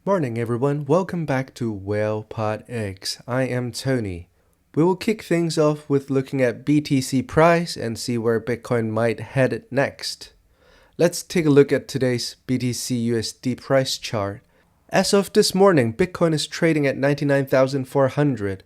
Morning everyone, welcome back to Whale Pod X. I am Tony. We will kick things off with looking at BTC price and see where Bitcoin might head next. Let's take a look at today's BTC USD price chart. As of this morning, Bitcoin is trading at 99,400.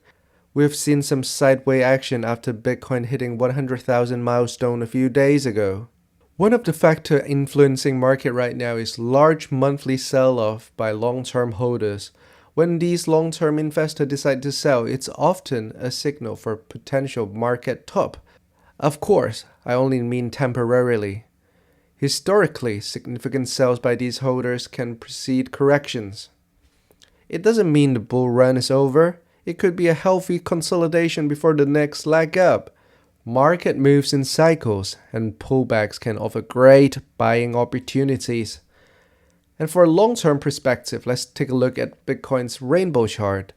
We have seen some sideways action after Bitcoin hitting 100,000 milestone a few days ago. One of the factors influencing market right now is large monthly sell-off by long-term holders. When these long-term investors decide to sell, it's often a signal for potential market top. Of course, I only mean temporarily. Historically, significant sales by these holders can precede corrections. It doesn't mean the bull run is over. It could be a healthy consolidation before the next leg up. Market moves in cycles, and pullbacks can offer great buying opportunities. And for a long-term perspective, let's take a look at Bitcoin's rainbow chart,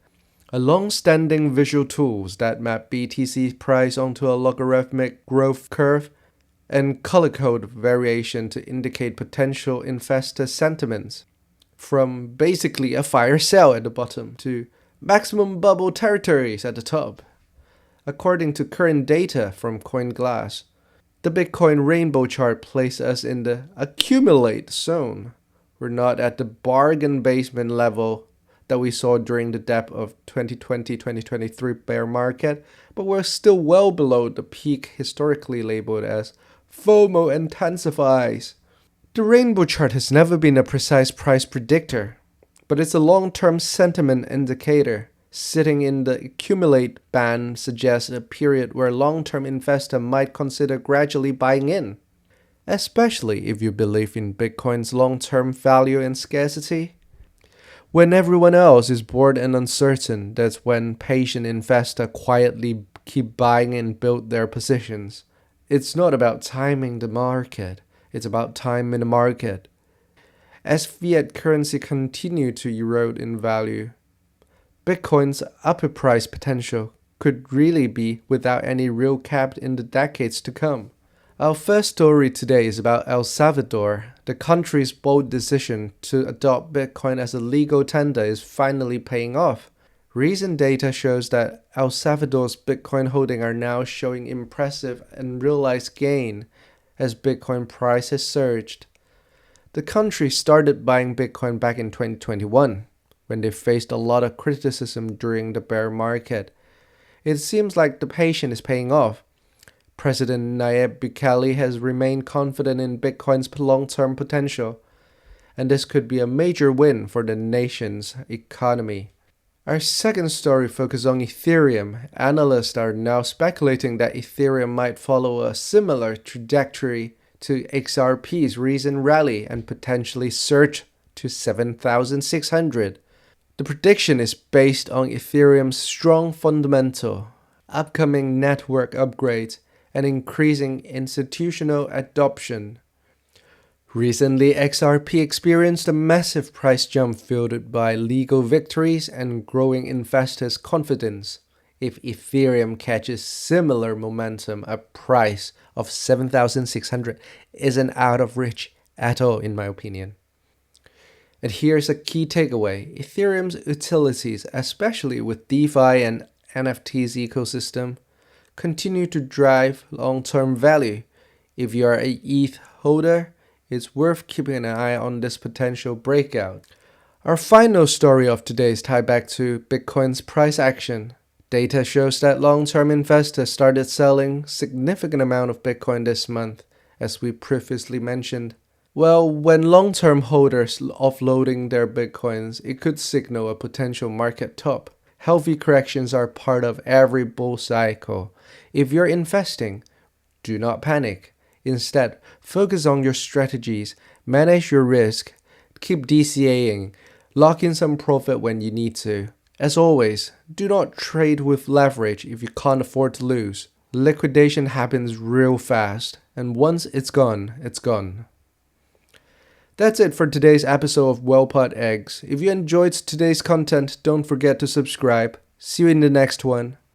a long-standing visual tool that map BTC price onto a logarithmic growth curve and color code variation to indicate potential investor sentiments. From basically a fire sale at the bottom to maximum bubble territories at the top. According to current data from CoinGlass, the Bitcoin rainbow chart places us in the accumulate zone. We're not at the bargain basement level that we saw during the depth of 2020-2023 bear market, but we're still well below the peak historically labeled as FOMO intensifies. The rainbow chart has never been a precise price predictor, but it's a long-term sentiment indicator. Sitting in the accumulate band suggests a period where long-term investor might consider gradually buying in, especially if you believe in Bitcoin's long-term value and scarcity. When everyone else is bored and uncertain, that's when patient investors quietly keep buying and build their positions. It's not about timing the market, it's about time in the market. As fiat currency continues to erode in value, Bitcoin's upper price potential could really be without any real cap in the decades to come. Our first story today is about El Salvador. The country's bold decision to adopt Bitcoin as a legal tender is finally paying off. Recent data shows that El Salvador's Bitcoin holdings are now showing impressive unrealized gain as Bitcoin price has surged. The country started buying Bitcoin back in 2021. When they faced a lot of criticism during the bear market. It seems like the patience is paying off. President Nayib Bukele has remained confident in Bitcoin's long-term potential, and this could be a major win for the nation's economy. Our second story focuses on Ethereum. Analysts are now speculating that Ethereum might follow a similar trajectory to XRP's recent rally and potentially surge to 7,600. The prediction is based on Ethereum's strong fundamental, upcoming network upgrades, and increasing institutional adoption. Recently, XRP experienced a massive price jump fueled by legal victories and growing investors' confidence. If Ethereum catches similar momentum, a price of 7,600 isn't out of reach at all, in my opinion. And here's a key takeaway. Ethereum's utilities, especially with DeFi and NFTs ecosystem, continue to drive long-term value. If you are a ETH holder, it's worth keeping an eye on this potential breakout. Our final story of today is tied back to Bitcoin's price action. Data shows that long-term investors started selling significant amount of Bitcoin this month, as we previously mentioned. Well, when long-term holders offloading their Bitcoins, it could signal a potential market top. Healthy corrections are part of every bull cycle. If you're investing, do not panic. Instead, focus on your strategies, manage your risk, keep DCAing, lock in some profit when you need to. As always, do not trade with leverage if you can't afford to lose. Liquidation happens real fast, and once it's gone, it's gone. That's it for today's episode of WellPod Eggs. If you enjoyed today's content, don't forget to subscribe. See you in the next one.